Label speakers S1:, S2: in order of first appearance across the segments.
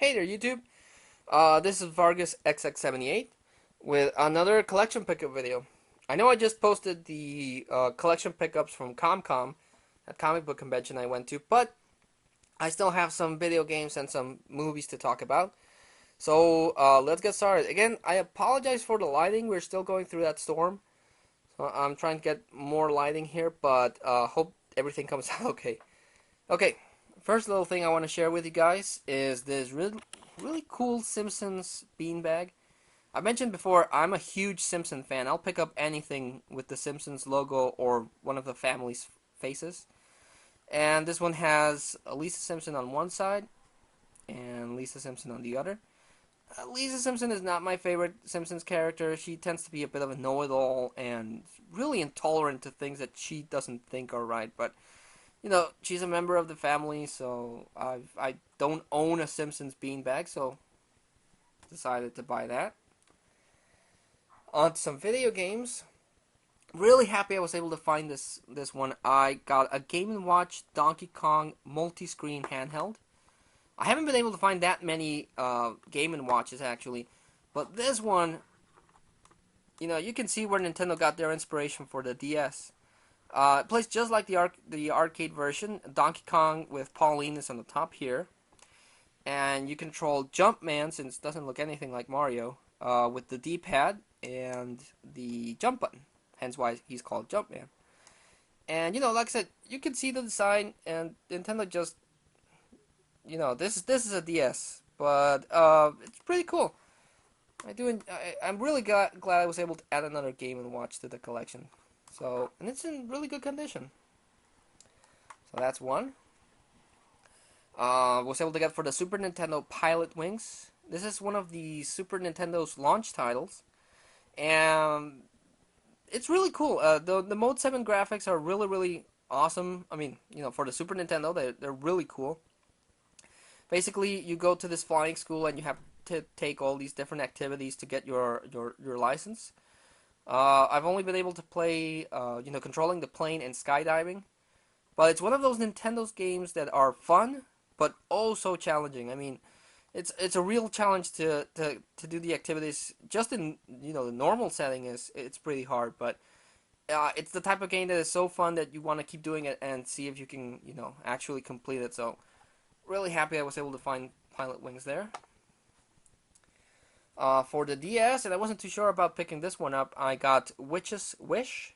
S1: Hey there, YouTube. This is Vargas XX78 with another collection pickup video. I know I just posted the collection pickups from ComCom, that comic book convention I went to, but I still have some video games and some movies to talk about. So let's get started. Again, I apologize for the lighting. We're still going through that storm. So I'm trying to get more lighting here, but hope everything comes out okay. Okay, first little thing I want to share with you guys is this really cool Simpsons beanbag. I mentioned before I'm a huge Simpson fan. I'll pick up anything with the Simpsons logo or one of the family's faces. And this one has Lisa Simpson on one side and Lisa Simpson on the other. Lisa Simpson is not my favorite Simpsons character. She tends to be a bit of a know-it-all and really intolerant to things that she doesn't think are right. But she's a member of the family, so I don't own a Simpsons beanbag, so decided to buy that. On to some video games. Really happy I was able to find this one. I got a Game & Watch Donkey Kong multi-screen handheld. I haven't been able to find that many Game & Watches actually, but this one, you can see where Nintendo got their inspiration for the DS. It plays just like the arcade version. Donkey Kong with Pauline is on the top here. And you control Jumpman, since it doesn't look anything like Mario, with the D-pad and the jump button. Hence why he's called Jumpman. And, like I said, you can see the design, and Nintendo just, this is a DS. But it's pretty cool. I'm really glad I was able to add another Game & Watch to the collection. So, and it's in really good condition. So that's one. Was able to get for the Super Nintendo Pilot Wings. This is one of the Super Nintendo's launch titles, and it's really cool. The Mode 7 graphics are really awesome. I mean, for the Super Nintendo, they're really cool. Basically, you go to this flying school and you have to take all these different activities to get your license. I've only been able to play, controlling the plane and skydiving. But it's one of those Nintendo's games that are fun, but oh so challenging. I mean, it's a real challenge to do the activities. Just in, the normal setting it's pretty hard. But it's the type of game that is so fun that you want to keep doing it and see if you can, actually complete it. So, really happy I was able to find Pilot Wings there. For the DS, and I wasn't too sure about picking this one up, I got Witch's Wish.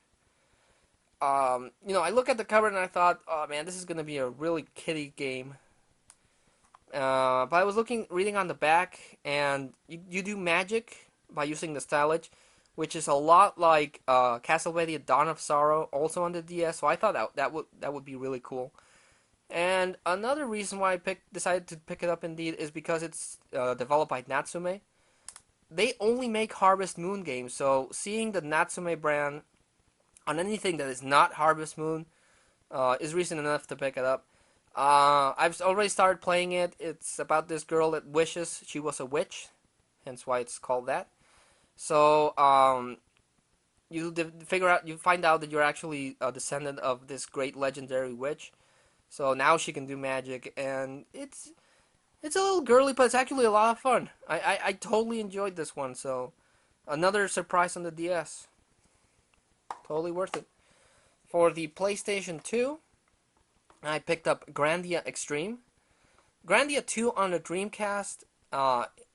S1: I look at the cover and I thought, oh man, this is going to be a really kiddie game. But I was reading on the back, and you do magic by using the stylage, which is a lot like Castlevania Dawn of Sorrow, also on the DS. So I thought that would be really cool. And another reason why I decided to pick it up indeed is because it's developed by Natsume. They only make Harvest Moon games, so seeing the Natsume brand on anything that is not Harvest Moon is reason enough to pick it up. I've already started playing it. It's about this girl that wishes she was a witch, hence why it's called that. So you find out that you're actually a descendant of this great legendary witch. So now she can do magic, and it's a little girly, but it's actually a lot of fun. I totally enjoyed this one, so another surprise on the DS. Totally worth it. For the PlayStation 2, I picked up Grandia Extreme. Grandia 2 on the Dreamcast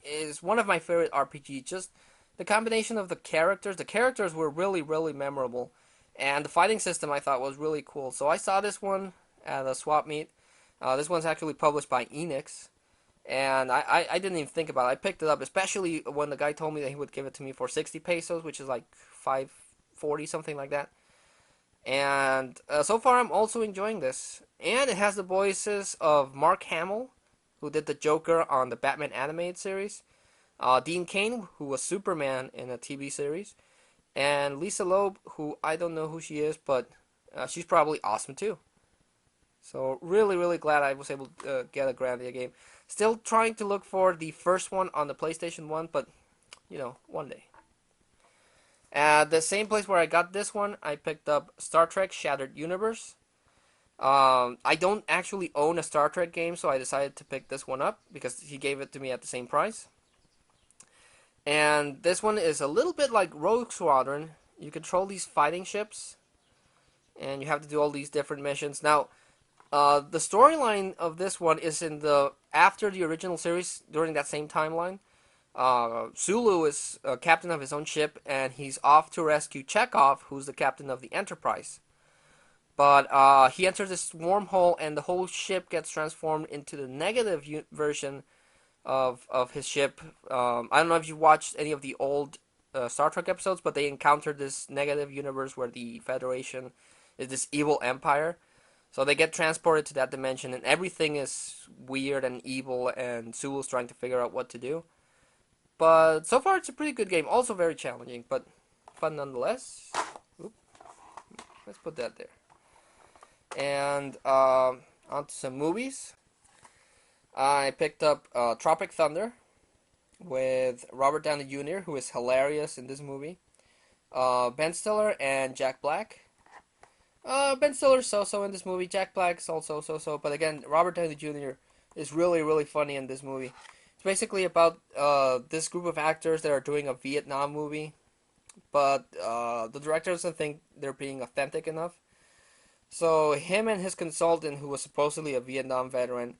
S1: is one of my favorite RPGs. Just the combination of the characters. The characters were really memorable. And the fighting system I thought was really cool. So I saw this one at a swap meet. This one's actually published by Enix. And I didn't even think about it. I picked it up, especially when the guy told me that he would give it to me for 60 pesos, which is like $5.40, something like that. And so far, I'm also enjoying this. And it has the voices of Mark Hamill, who did the Joker on the Batman animated series, Dean Cain, who was Superman in a TV series, and Lisa Loeb, who I don't know who she is, but she's probably awesome too. So really glad I was able to get a Grandia game. Still trying to look for the first one on the PlayStation 1, but, one day. At the same place where I got this one, I picked up Star Trek Shattered Universe. I don't actually own a Star Trek game, so I decided to pick this one up because he gave it to me at the same price. And this one is a little bit like Rogue Squadron. You control these fighting ships, and you have to do all these different missions. Now, the storyline of this one is in the after the original series during that same timeline. Sulu is captain of his own ship, and he's off to rescue Chekhov, who's the captain of the Enterprise. But he enters this wormhole, and the whole ship gets transformed into the negative version of his ship. I don't know if you watched any of the old Star Trek episodes, but they encountered this negative universe where the Federation is this evil empire. So they get transported to that dimension, and everything is weird and evil, and Sulu's trying to figure out what to do. But so far, it's a pretty good game. Also very challenging, but fun nonetheless. Oop, let's put that there. And on to some movies. I picked up Tropic Thunder with Robert Downey Jr., who is hilarious in this movie. Ben Stiller and Jack Black. Ben Stiller's so-so in this movie. Jack Black's also so-so. But again, Robert Downey Jr. is really, really funny in this movie. It's basically about this group of actors that are doing a Vietnam movie. But the director doesn't think they're being authentic enough. So him and his consultant, who was supposedly a Vietnam veteran,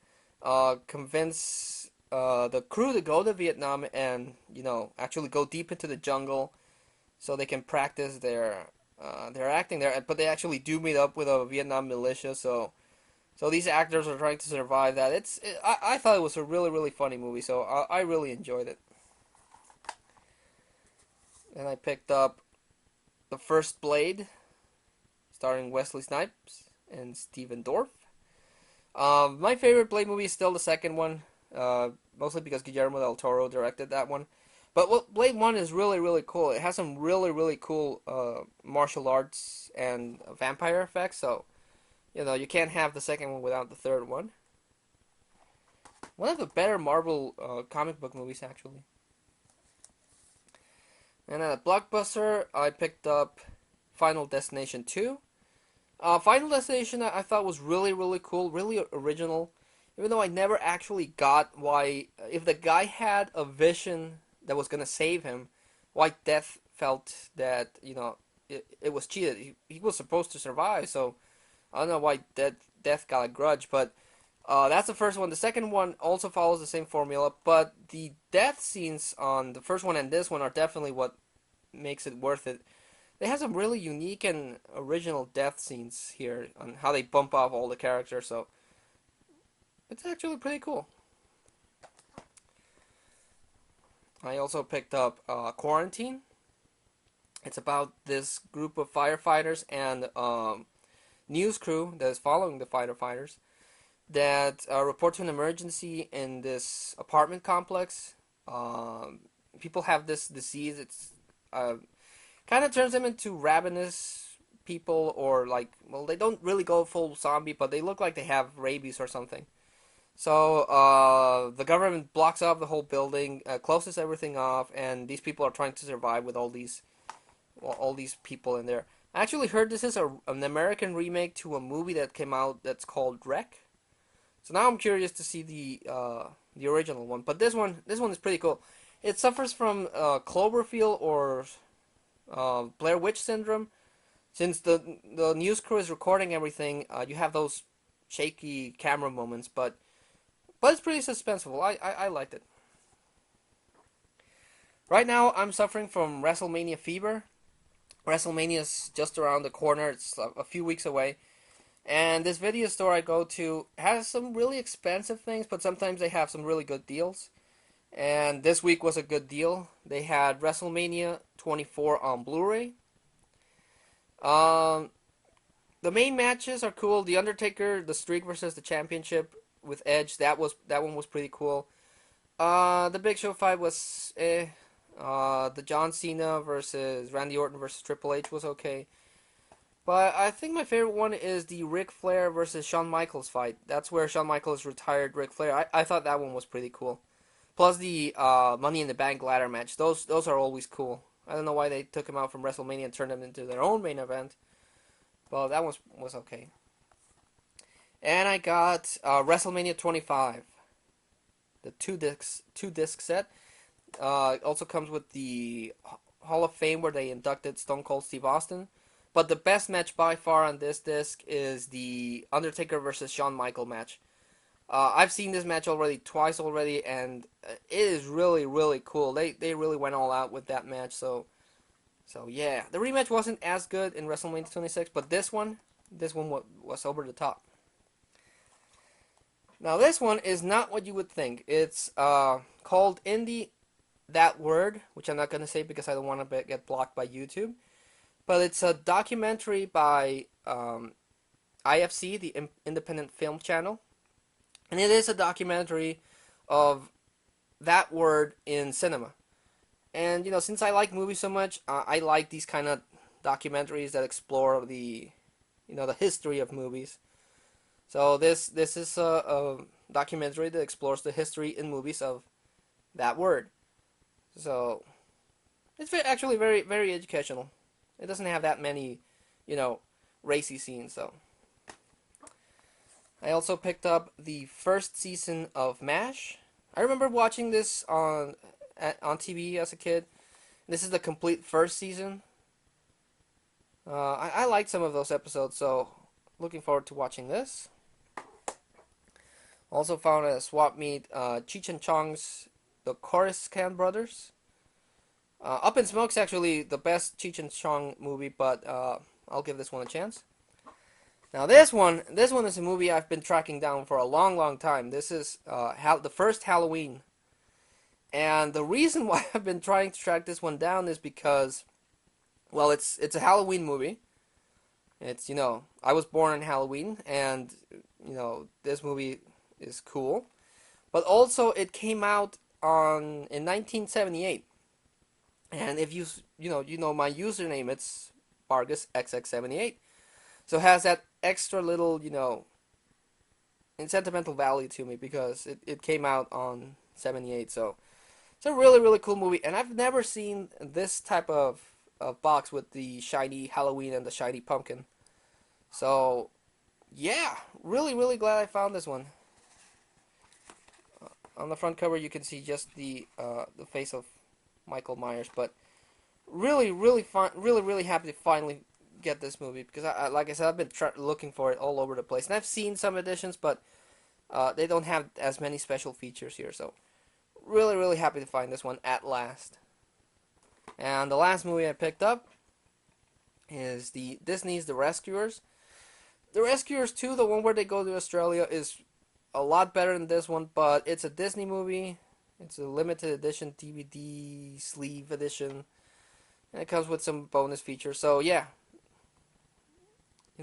S1: convince the crew to go to Vietnam and actually go deep into the jungle, so they can practice their acting there. But they actually do meet up with a Vietnam militia. So these actors are trying to survive that. I thought it was a really really funny movie. So I really enjoyed it. And I picked up The First Blade, starring Wesley Snipes and Stephen Dorff. My favorite Blade movie is still the second one, mostly because Guillermo del Toro directed that one. But Blade 1 is really, really cool. It has some really, really cool martial arts and vampire effects, so, you can't have the second one without the third one. One of the better Marvel comic book movies, actually. And at a blockbuster, I picked up Final Destination 2. Final Destination I thought was really, really cool, really original. Even though I never actually got why, if the guy had a vision that was going to save him, why Death felt that, it was cheated. He was supposed to survive, so I don't know why Death got a grudge, but that's the first one. The second one also follows the same formula, but the death scenes on the first one and this one are definitely what makes it worth it. They have some really unique and original death scenes here on how they bump off all the characters, so it's actually pretty cool. I also picked up Quarantine. It's about this group of firefighters and news crew that is following the firefighters that report to an emergency in this apartment complex. People have this disease. It's kind of turns them into ravenous people, or they don't really go full zombie, but they look like they have rabies or something. So the government blocks off the whole building, closes everything off, and these people are trying to survive with all these people in there. I actually heard this is an American remake to a movie that came out that's called Wreck. So now I'm curious to see the original one. But this one is pretty cool. It suffers from Cloverfield or Blair Witch syndrome. Since the news crew is recording everything, you have those shaky camera moments, but it's pretty suspenseful. I liked it. Right now, I'm suffering from WrestleMania fever. WrestleMania is just around the corner. It's a few weeks away. And this video store I go to has some really expensive things, but sometimes they have some really good deals. And this week was a good deal. They had WrestleMania 24 on Blu-ray. The main matches are cool. The Undertaker, the Streak versus the Championship with Edge, that one was pretty cool. The Big Show fight was the John Cena versus Randy Orton versus Triple H was okay. But I think my favorite one is the Ric Flair versus Shawn Michaels fight. That's where Shawn Michaels retired Ric Flair. I thought that one was pretty cool. Plus the Money in the Bank ladder match. Those are always cool. I don't know why they took him out from WrestleMania and turned him into their own main event. Well, that was okay. And I got WrestleMania 25, the two disc set. It also comes with the Hall of Fame where they inducted Stone Cold Steve Austin. But the best match by far on this disc is the Undertaker versus Shawn Michaels match. I've seen this match already twice already, and it is really really cool. They really went all out with that match. So yeah, the rematch wasn't as good in WrestleMania 26, but this one was over the top. Now this one is not what you would think. It's called Indie That Word, which I'm not gonna say because I don't want to get blocked by YouTube. But it's a documentary by IFC, the Independent Film Channel, and it is a documentary of that word in cinema. And since I like movies so much, I like these kind of documentaries that explore the history of movies. So this is a documentary that explores the history in movies of that word. So it's actually very very educational. It doesn't have that many, racy scenes. So I also picked up the first season of MASH. I remember watching this on TV as a kid. This is the complete first season. I liked some of those episodes, so looking forward to watching this. Also found a swap meet, Cheech and Chong's The Coruscant Brothers. Up in Smoke's actually the best Cheech and Chong movie, but I'll give this one a chance. Now this one is a movie I've been tracking down for a long, long time. This is the first Halloween, and the reason why I've been trying to track this one down is because, well, it's a Halloween movie. It's I was born on Halloween, and this movie is cool, but also it came out in 1978. And if you know my username, it's VargasXX78. So it has that extra little, in sentimental value to me because it came out on 78. So it's a really, really cool movie. And I've never seen this type of box with the shiny Halloween and the shiny pumpkin. So, yeah, really, really glad I found this one. On the front cover, you can see just the face of Michael Myers, but really, really fun, really, really happy to finally get this movie because like I said, I've been looking for it all over the place, and I've seen some editions, but they don't have as many special features here. So, really, really happy to find this one at last. And the last movie I picked up is the Disney's The Rescuers. The Rescuers 2, the one where they go to Australia, is a lot better than this one, but it's a Disney movie. It's a limited edition DVD sleeve edition, and it comes with some bonus features. So yeah,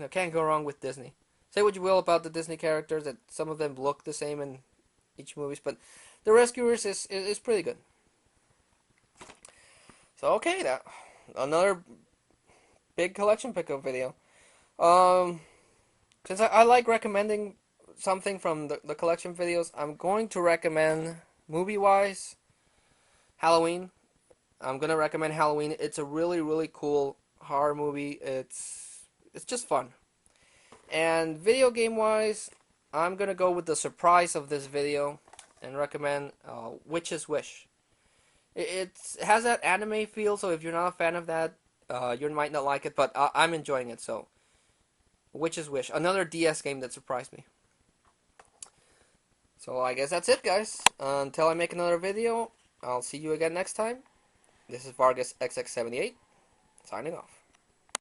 S1: can't go wrong with Disney. Say what you will about the Disney characters, that some of them look the same in each movies, but The Rescuers is pretty good. So okay, that another big collection pickup video. Since I like recommending something from the collection videos, I'm going to recommend, movie-wise, Halloween. I'm going to recommend Halloween. It's a really, really cool horror movie. It's just fun. And video game-wise, I'm going to go with the surprise of this video and recommend Witch's Wish. It has that anime feel, so if you're not a fan of that, you might not like it, but I'm enjoying it, so Witch's Wish, another DS game that surprised me. So I guess that's it, guys. Until I make another video, I'll see you again next time. This is VargasXX78, signing off.